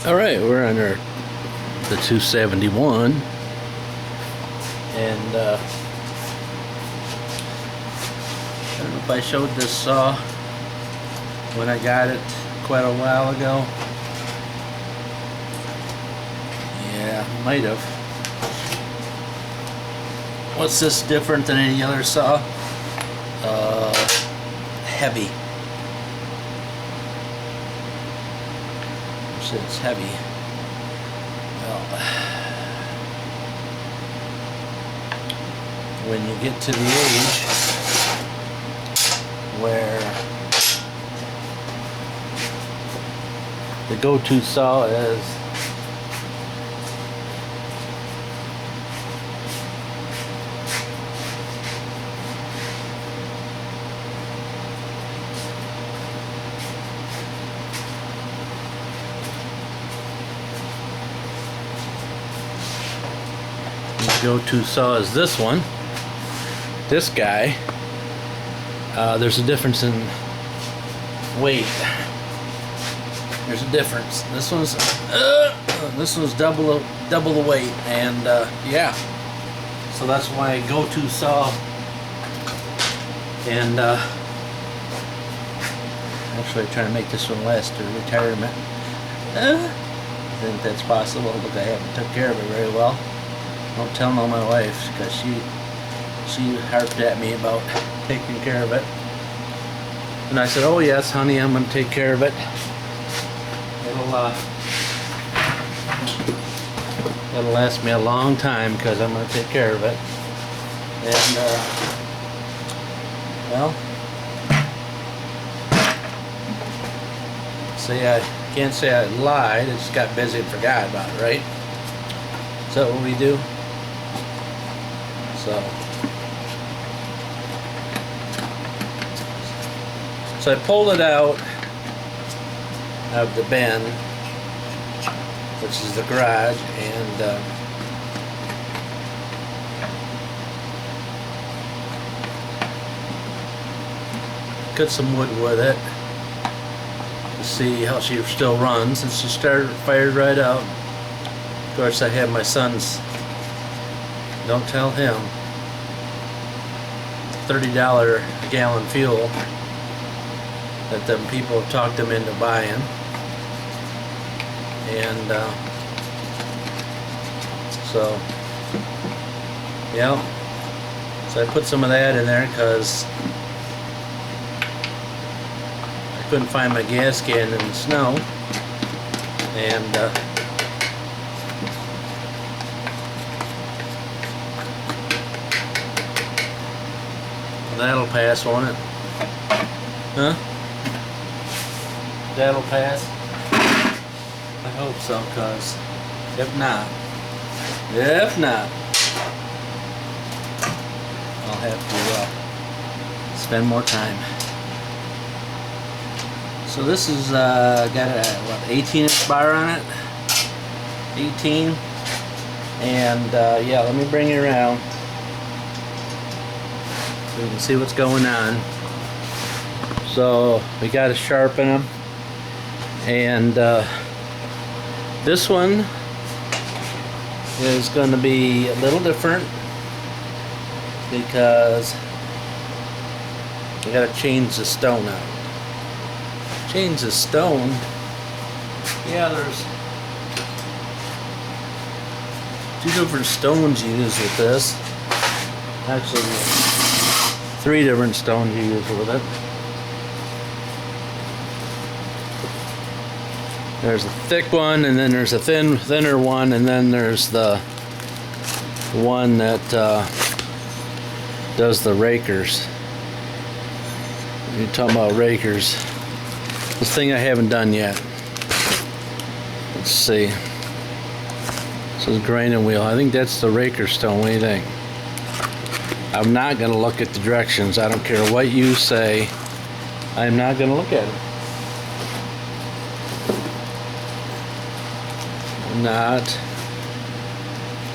Alright, we're under the 271, and I don't know if I showed this saw when I got it quite a while ago. Yeah, might have. What's this different than any other saw? Heavy. It's heavy. Well, when you get to the age where the go-to saw is go-to saw is this one. This guy, there's a difference in weight. There's a difference. This one's double the weight, and yeah. So that's why go-to saw. And actually, I'm trying to make this one last to retirement. I think that's possible, but I haven't took care of it very well. Don't tell no my wife, because she harped at me about taking care of it. And I said, oh yes honey, I'm going to take care of it. It'll last me a long time because I'm going to take care of it. And well, can't say I lied, I just got busy and forgot about it, right? Is that what we do? So I pulled it out of the bin, which is the garage, and cut some wood with it to see how she still runs, and she fired right out. Of course, I have my son's, don't tell him, $30 a gallon fuel that them people have talked them into buying. And so yeah, so I put some of that in there because I couldn't find my gas can in the snow, and that'll pass, won't it? Huh? That'll pass? I hope so, because if not, I'll have to spend more time. So this is got a what, 18-inch bar on it? 18. And yeah, let me bring it around so you can see what's going on. So we got to sharpen them, and this one is going to be a little different because we got to change the stone out. Change the stone? Yeah, there's 2 different stones you use with this. Actually, 3 different stones you use with it. There's a thick one, and then there's a thinner one, and then there's the one that does the rakers. You're talking about rakers. This thing I haven't done yet. Let's see. This is grinding wheel. I think that's the raker stone. What do you think? I'm not going to look at the directions. I don't care what you say. I'm not going to look at it. I'm not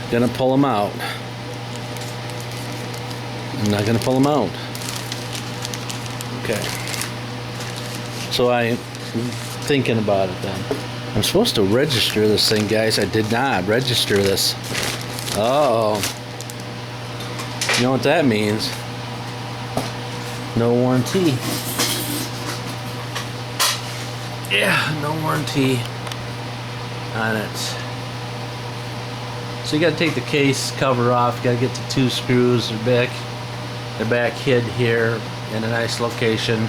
going to pull them out. I'm not going to pull them out. Okay. So I'm thinking about it then. I'm supposed to register this thing, guys. I did not register this. Uh-oh. You know what that means? No warranty. Yeah, no warranty on it. So you got to take the case cover off. You got to get the 2 screws. They're back hid here in a nice location.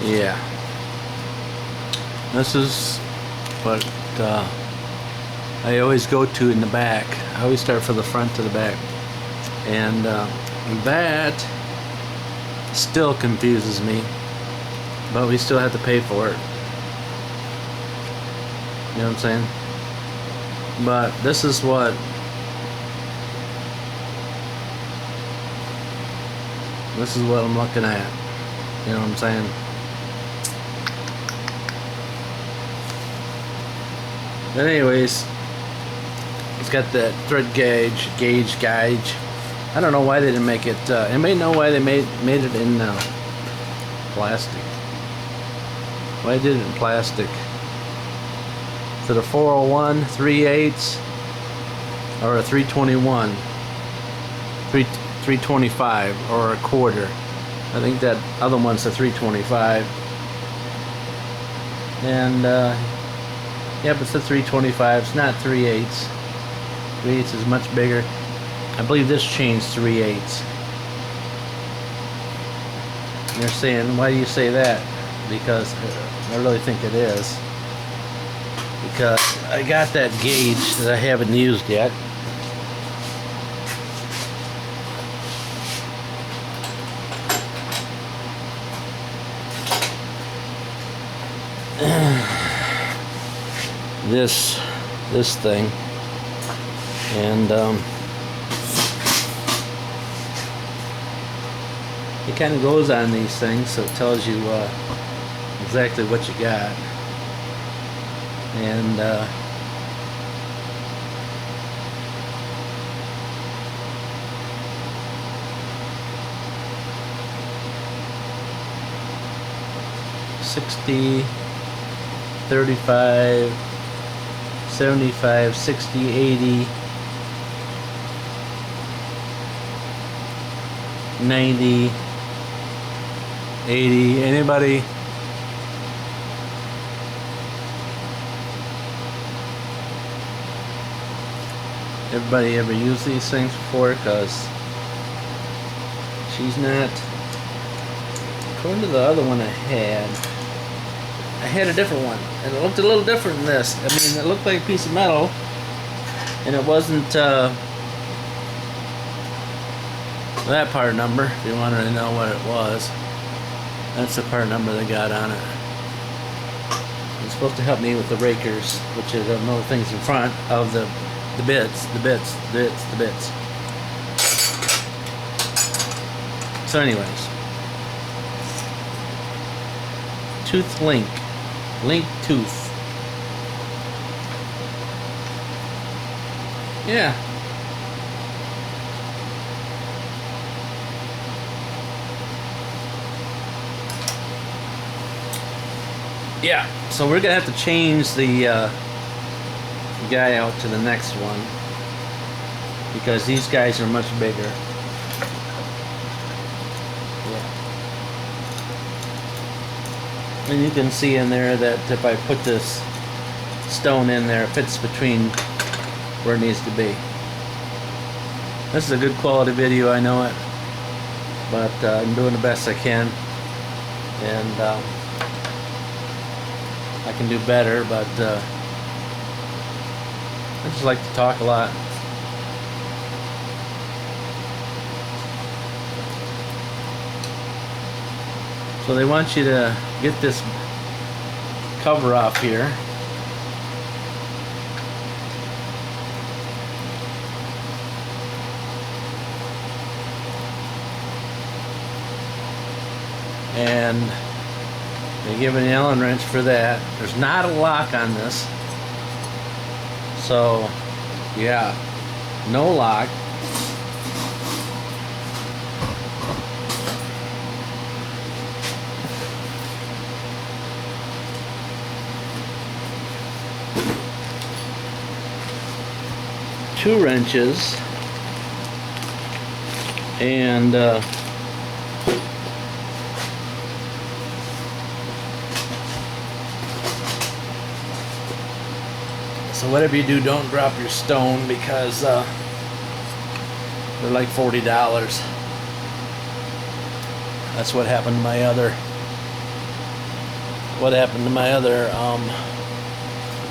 Yeah. This is what I always go to in the back. I always start from the front to the back. And that still confuses me. But we still have to pay for it. You know what I'm saying? But this is what I'm looking at. You know what I'm saying? But anyways, it's got that thread gauge. I don't know why they didn't make it. Anybody know why they made it in plastic? Why did it in plastic? Is it a 401, 3/8, or a 321, 325, or a quarter? I think that other one's a 325. And yep, it's a 325. It's not 3/8. 3/8 is much bigger. I believe this chain's 3/8. And they're saying, why do you say that? Because I really think it is. Because I got that gauge that I haven't used yet. This thing, and it kind of goes on these things, so it tells you exactly what you got. And $60, $35, $75, $60, $80, $90, $80. Everybody ever use these things before? Because she's not. According to the other one I had a different one, and it looked a little different than this. I mean, it looked like a piece of metal, and it wasn't that part number. If you wanted to know what it was, that's the part number they got on it. It's supposed to help me with the rakers, which is another things in front of the bits. So anyways, tooth link tooth. Yeah. Yeah, so we're gonna have to change the guy out to the next one because these guys are much bigger. Yeah. And you can see in there that if I put this stone in there, it fits between where it needs to be. This is a good quality video, I know it, but I'm doing the best I can, and I can do better, but I just like to talk a lot. So they want you to get this cover off here. And they give an Allen wrench for that. There's not a lock on this. So, yeah, no lock. 2 wrenches, and so whatever you do, don't drop your stone, because they're like $40. That's what happened to my other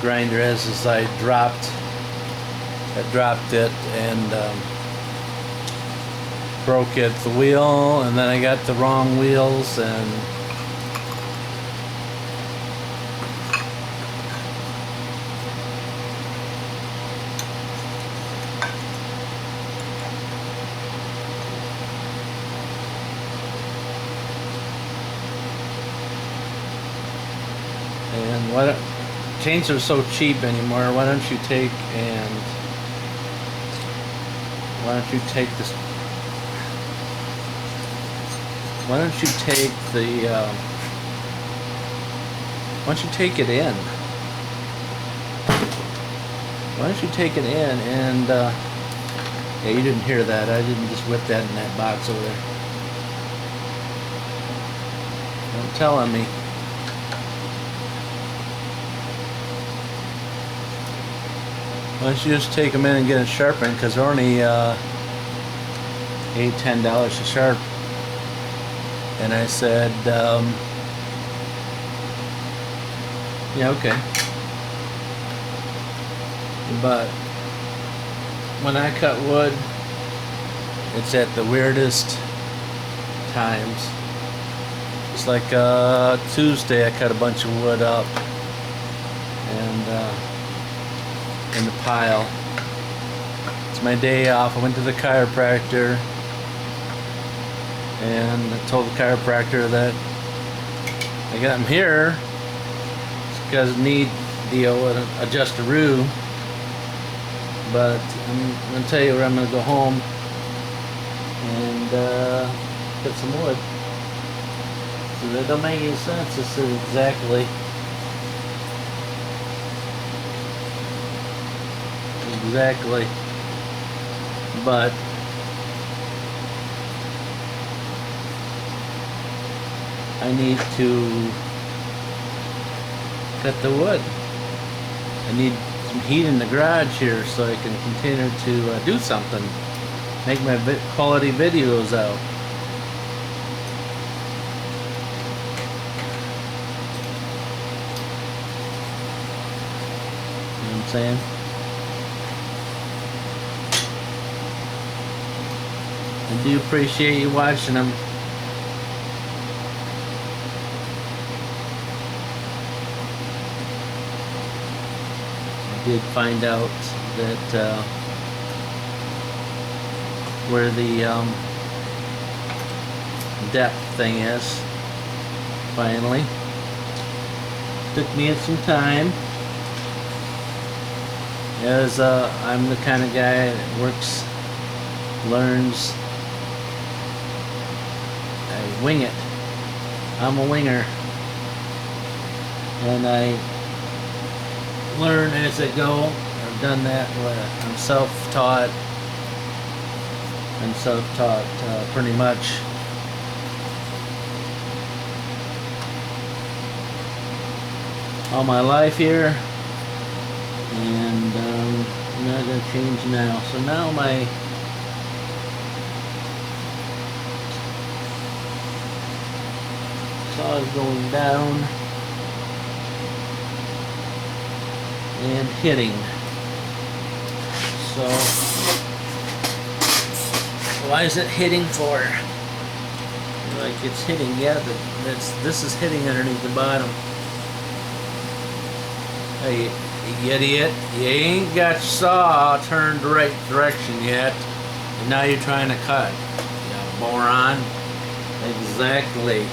grinder is I dropped it and broke it, the wheel, and then I got the wrong wheels, and what chains are so cheap anymore. Why don't you take it in and yeah, you didn't hear that. I didn't just whip that in that box over there. Don't tell on me. Why don't you just take them in and get it sharpened, because they're only $8, $10 a sharp. And I said, yeah, okay. But when I cut wood, it's at the weirdest times. It's like Tuesday I cut a bunch of wood up and in the pile. It's my day off. I went to the chiropractor and I told the chiropractor that I got him here because I need to adjust a roo. But I'm going to tell you where I'm going to go home and get some wood. So that don't make any sense. This is exactly but I need to cut the wood. I need some heat in the garage here so I can continue to do something, make my quality videos out. You know what I'm saying? I do appreciate you watching them. I did find out that where the depth thing is. Finally. Took me some time. As I'm the kind of guy that works, learns, I wing it. I'm a winger. And I learn as I go. I've done that. I'm self-taught. Pretty much. All my life here. And I'm not going to change now. So now my saw is going down and hitting. So why is it hitting for? Like it's hitting, yeah, this is hitting underneath the bottom. Hey, you idiot, you ain't got your saw turned the right direction yet, and now you're trying to cut. Yeah, moron. Exactly.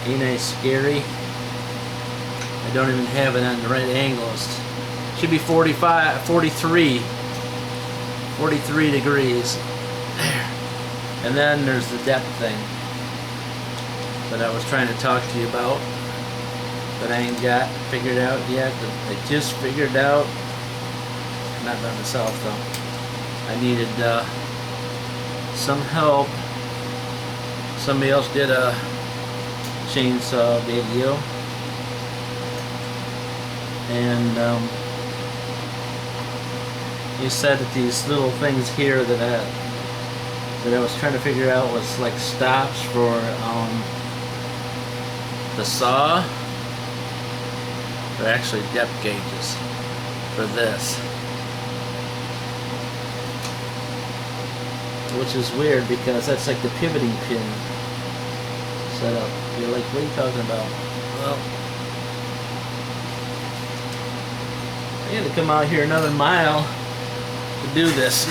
Ain't I scary? I don't even have it on the right angles. Should be 43 degrees. There. And then there's the depth thing that I was trying to talk to you about, but I ain't got figured out yet. I just figured out not by myself though. I needed some help. Somebody else did a chainsaw video, and he said that these little things here that I was trying to figure out was like stops for the saw. They're actually depth gauges for this, which is weird because that's like the pivoting pin setup. You're like, what are you talking about? Well, I had to come out here another mile to do this.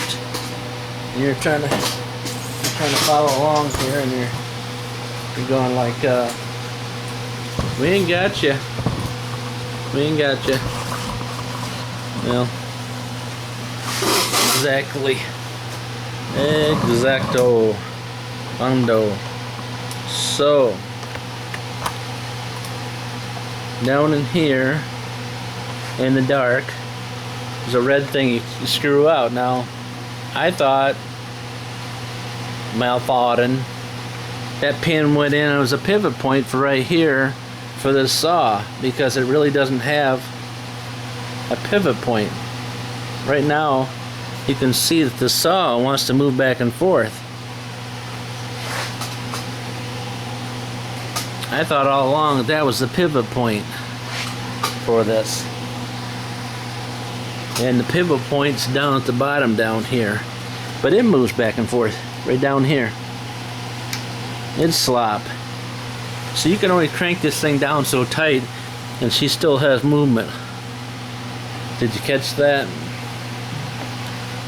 And you're trying to follow along here, and you're going like, we ain't got you. We ain't got you. Well, exactly. Exacto. Bundo. So, down in here, in the dark, there's a red thing you screw out. Now, I thought, that pin went in and it was a pivot point for right here for this saw, because it really doesn't have a pivot point. Right now, you can see that the saw wants to move back and forth. I thought all along that was the pivot point for this. And the pivot point's down at the bottom down here. But it moves back and forth right down here. It's slop. So you can only crank this thing down so tight and she still has movement. Did you catch that?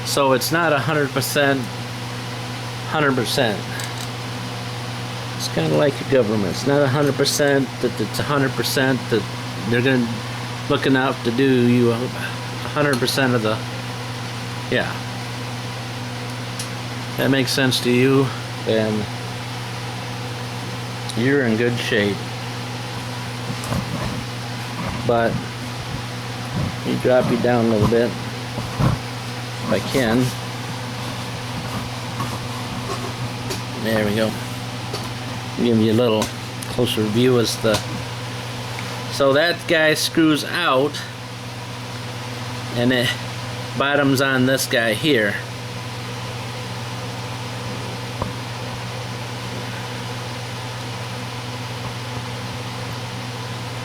So it's not 100%. It's kind of like the government. It's not 100% that it's 100% that they're looking out to do you 100% of the, yeah. That makes sense to you, then you're in good shape. But let me drop you down a little bit if I can. There we go. Give you a little closer view as the, so that guy screws out and it bottoms on this guy here.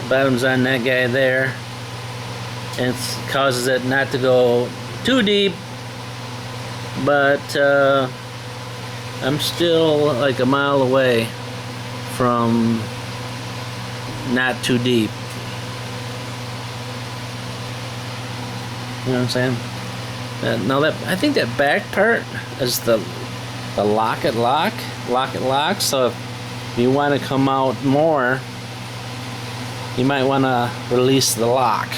Bottoms on that guy there, and it causes it not to go too deep, but I'm still like a mile away from not too deep. You know what I'm saying? Now that, I think that back part is the locket lock. So if you want to come out more, you might want to release the lock.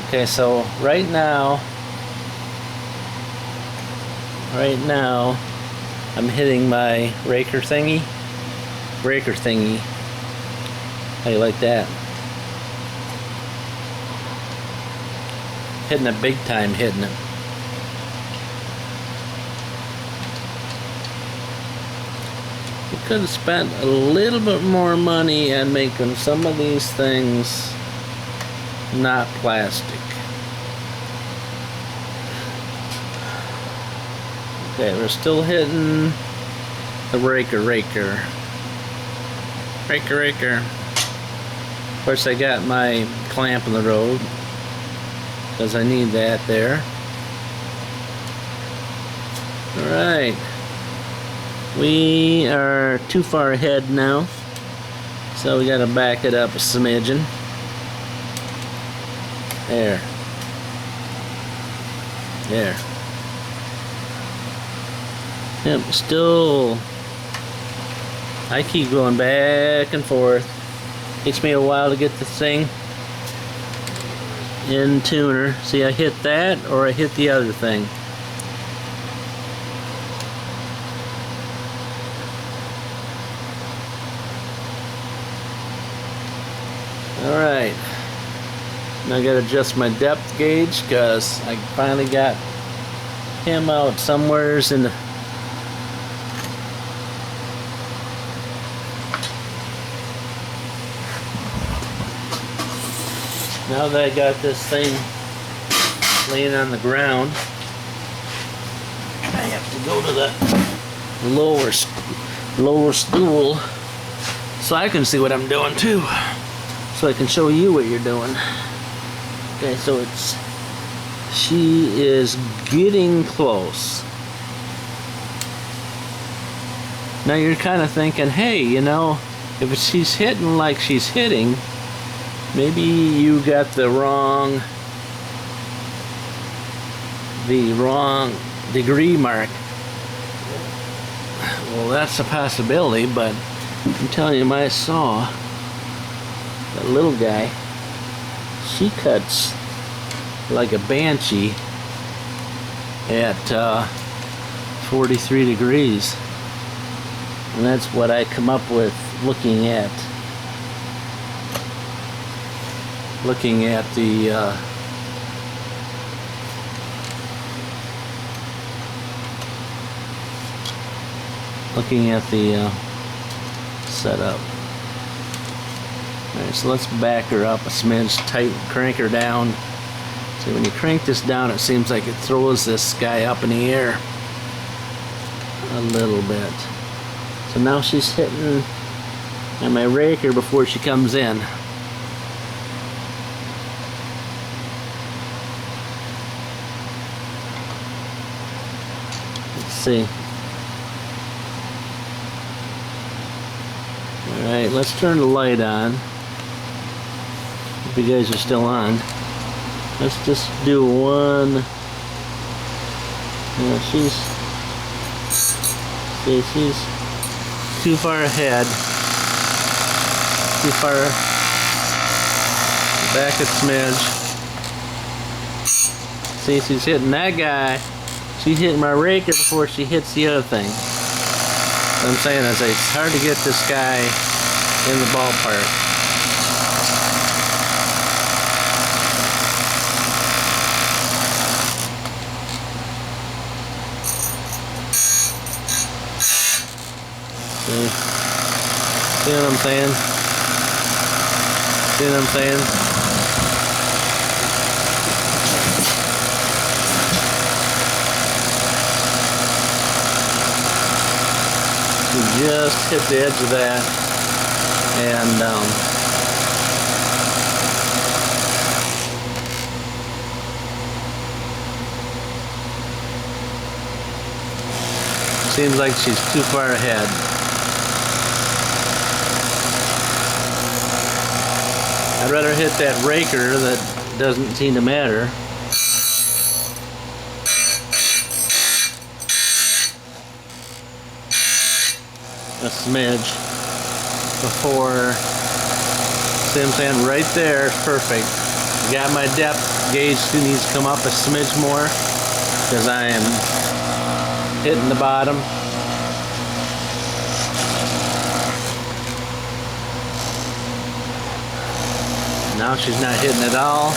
Okay, so right now I'm hitting my breaker thingy. How you like that? Hitting it big time, hitting it. You could have spent a little bit more money on making some of these things not plastic. Okay, we're still hitting the raker. Of course, I got my clamp in the road because I need that there. Alright, we are too far ahead now, so we gotta back it up a smidgen. There. Yep, still, I keep going back and forth. Takes me a while to get the thing in tuner. See, I hit that or I hit the other thing. Alright. Now I gotta adjust my depth gauge because I finally got him out somewheres in the now that I got this thing laying on the ground, I have to go to the lower stool so I can see what I'm doing too, so I can show you what you're doing. Okay, so she is getting close. Now you're kind of thinking, hey, you know, if she's hitting like she's hitting, maybe you got the wrong degree mark. Well, that's a possibility, but I'm telling you, my saw, that little guy, she cuts like a banshee at 43 degrees. And that's what I come up with looking at the setup. Alright, so let's back her up a smidge, crank her down. See, when you crank this down, it seems like it throws this guy up in the air a little bit. So now she's hitting on my raker before she comes in. Let's see. Alright, let's turn the light on. If you guys are still on. Let's just do one. She's too far ahead. Too far back a smidge. See, she's hitting that guy. She's hitting my raker before she hits the other thing. What I'm saying is it's hard to get this guy in the ballpark. See what I'm saying? See what I'm saying? You just hit the edge of that, and seems like she's too far ahead. I'd rather hit that raker that doesn't seem to matter. A smidge before, see what I'm saying? Right there is perfect. Got my depth gauge, still needs to come up a smidge more because I am hitting the bottom. Now she's not hitting at all.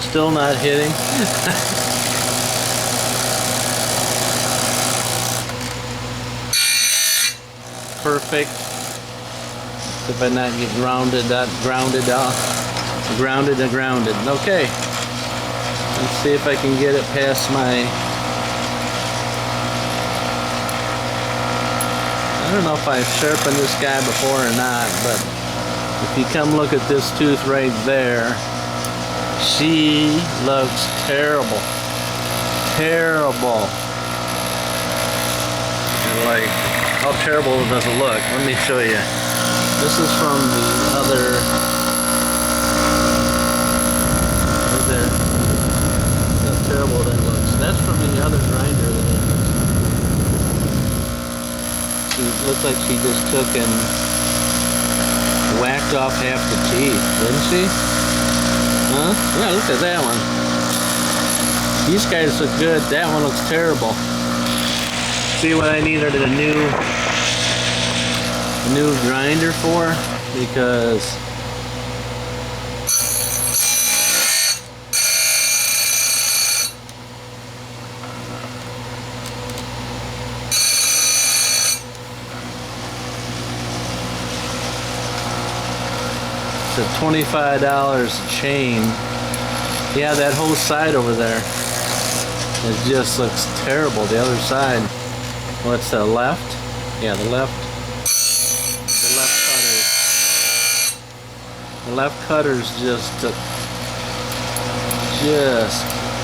Still not hitting. Perfect. If I not get grounded. Okay. Let's see if I can get it past my. I don't know if I've sharpened this guy before or not, but if you come look at this tooth right there, she looks terrible. Terrible. Like, how terrible does it look? Let me show you. This is from the other. Right there. Look how terrible that looks. That's from the other grinder that I used. She looked like she just took and whacked off half the teeth, didn't she? Huh? Yeah, look at that one. These guys look good. That one looks terrible. See what I needed a new grinder for? Because it's a $25 a chain. Yeah, that whole side over there, it just looks terrible. The other side, what's the left? Yeah, the left cutters. The left cutters just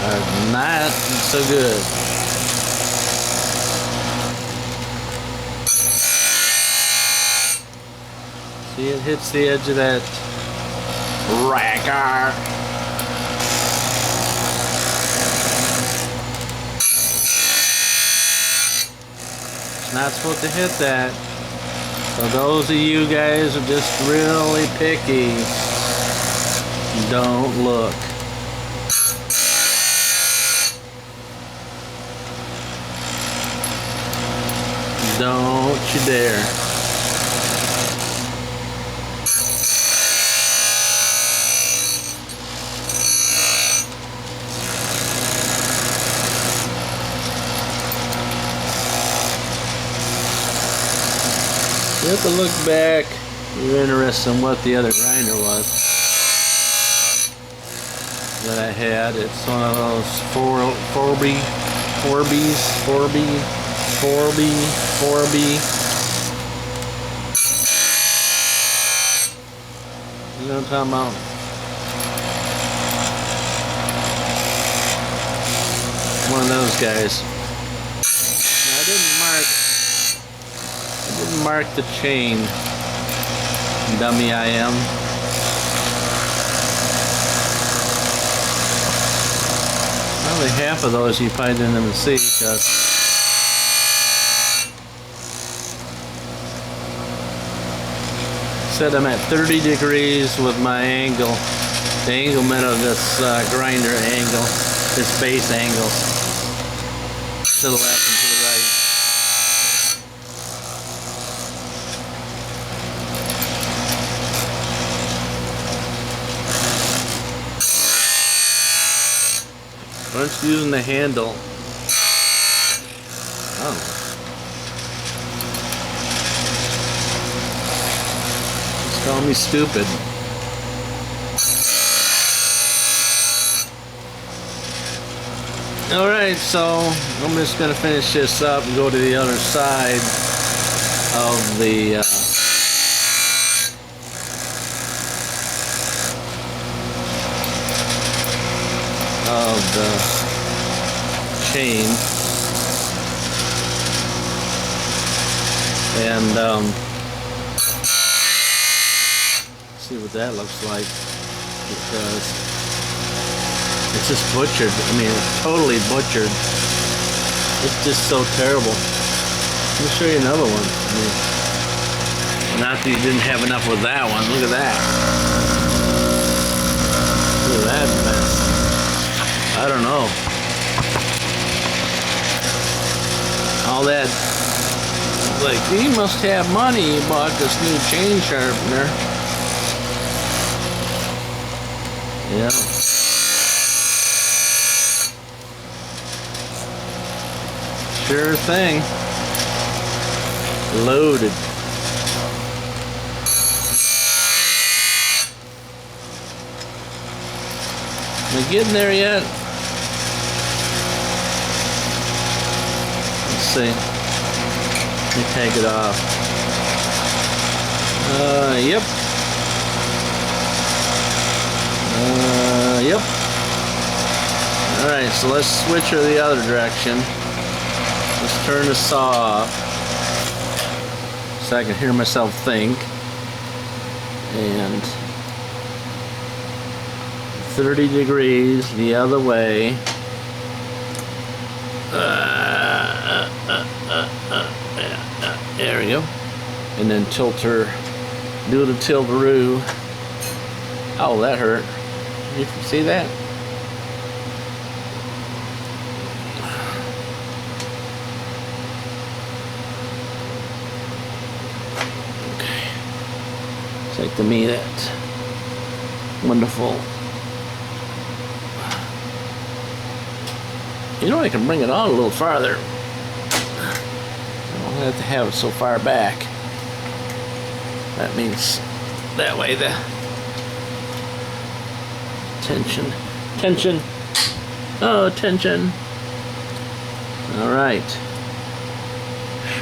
are not so good. See, it hits the edge of that racker. It's not supposed to hit that. So those of you guys who are just really picky, don't look. Don't you dare. You have to look back. You're interested in what the other grinder was that I had. It's one of those 4B. You know what I'm talking about? One of those guys. Now, I didn't mark the chain. Dummy I am. Probably half of those you probably didn't even see, because said I'm at 30 degrees with my angle. The anglement of this grinder angle, this base angle, to the left and to the right. Once using the handle, oh, just call me stupid. All right, so I'm just gonna finish this up and go to the other side of the chain, and see what that looks like, because it's just butchered. I mean, it's totally butchered. It's just so terrible. Let me show you another one. I mean, not that you didn't have enough with that one. Look at that. Look at that mess. I don't know. All that, like, he must have money. He bought this new chain sharpener. Yeah. Sure thing. Loaded. Am I getting there yet? Let's see. Let me take it off. Yep. Yep. Alright, so let's switch her the other direction. Let's turn the saw off so I can hear myself think. And 30 degrees the other way. There we go. And then tilt her, do the tilt-a-roo. Oh, that hurt. You can see that? It's like to me that wonderful. You know, I can bring it on a little farther. I don't have to have it so far back. That means that way the tension. Oh, tension. All right.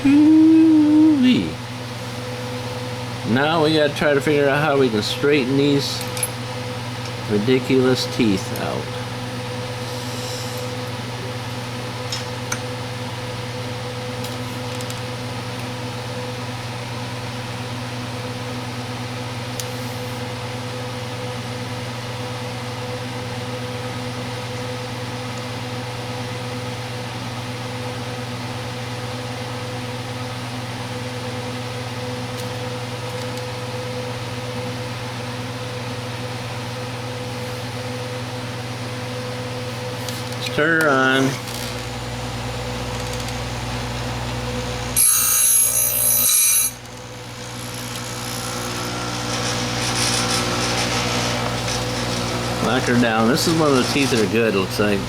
Whoo-wee. Now we gotta try to figure out how we can straighten these ridiculous teeth out. Turn her on. Knock her down. This is one of the teeth that are good, it looks like.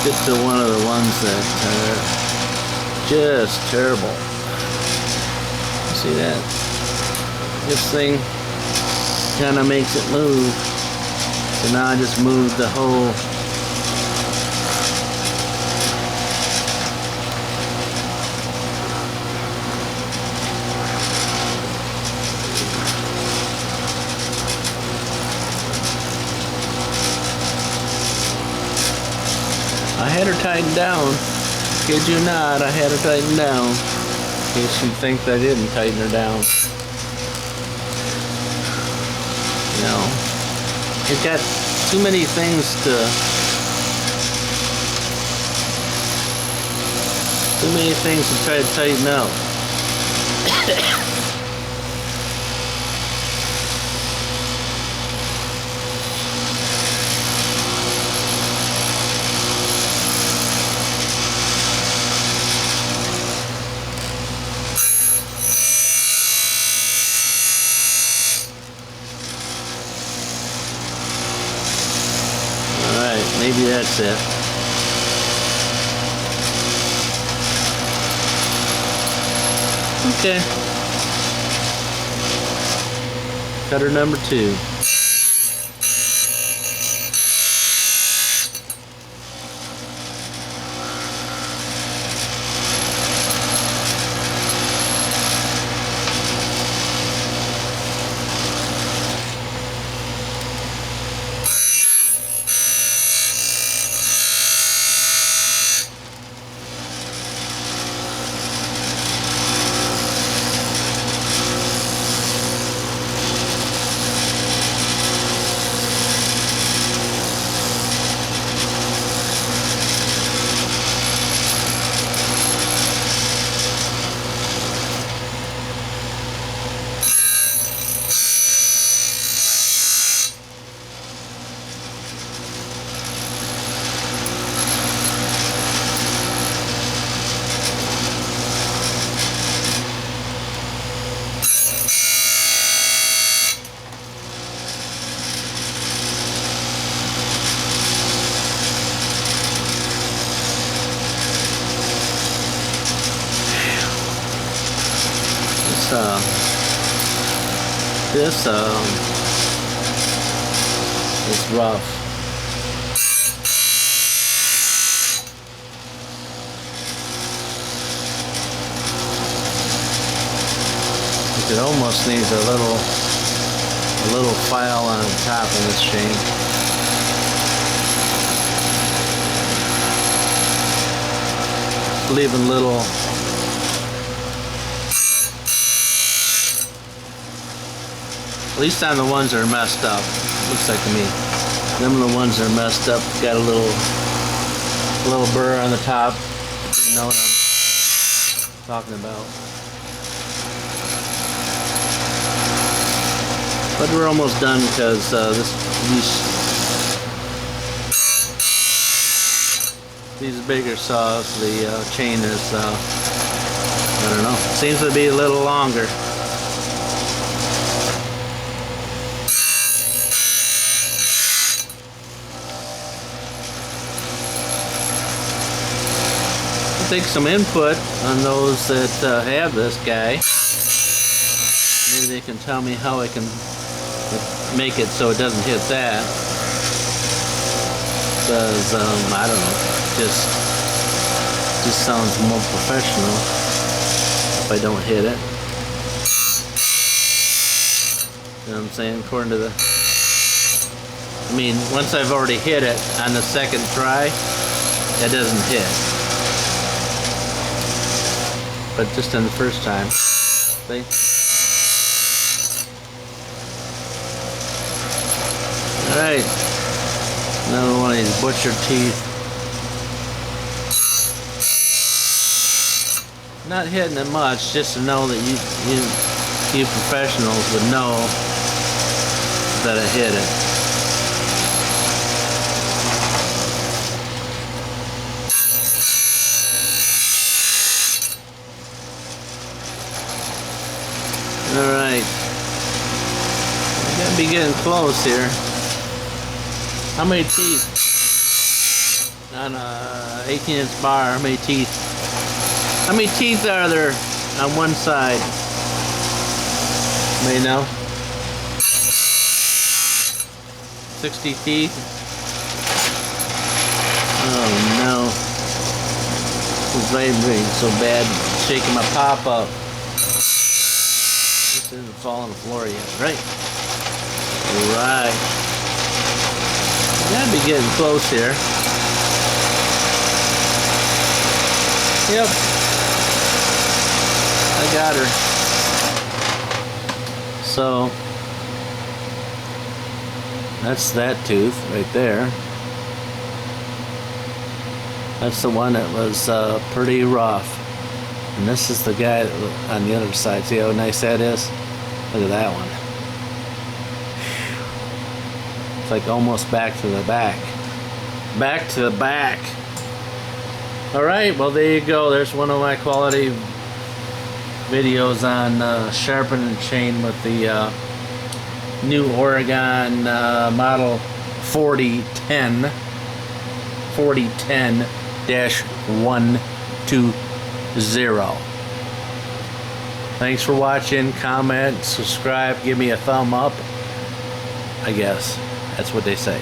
Get to one of the ones that are just terrible. See that? This thing kind of makes it move. So now I just moved the whole I had her tightened down. Kid you not, I had her tightened down. In case you think I didn't tighten her down. You know, it's got too many things to try to tighten out. Maybe that's it. Okay. Cutter number 2. This is rough. It almost needs a little file on the top of this chain. Leaving little at least on the ones that are messed up. Looks like to me. Them are the ones that are messed up. Got a little burr on the top. You know what I'm talking about. But we're almost done because this these bigger saws, the chain is, I don't know, seems to be a little longer. I'll take some input on those that have this guy. Maybe they can tell me how I can make it so it doesn't hit that. Because, I don't know, just sounds more professional if I don't hit it. You know what I'm saying? According to the... I mean, once I've already hit it on the second try, it doesn't hit. But just on the first time, see? Alright, another one of these butcher teeth. Not hitting it much, just to know that you professionals would know that I hit it. Alright, we gotta be getting close here. How many teeth on a 18-inch bar? How many teeth? How many teeth are there on one side? Anybody know? 60 teeth? Oh no. This vibrating so bad, shaking my pop up. This isn't falling on the floor yet, right? Right. Gotta be getting close here. Yep. I got her. So, that's that tooth right there. That's the one that was pretty rough. And this is the guy on the other side. See how nice that is? Look at that one. It's like almost back to the back. Back to the back. Alright, well there you go. There's one of my quality videos on sharpening chain with the new Oregon model 4010. 4010-120. Thanks for watching. Comment, subscribe, give me a thumb up. I guess that's what they say.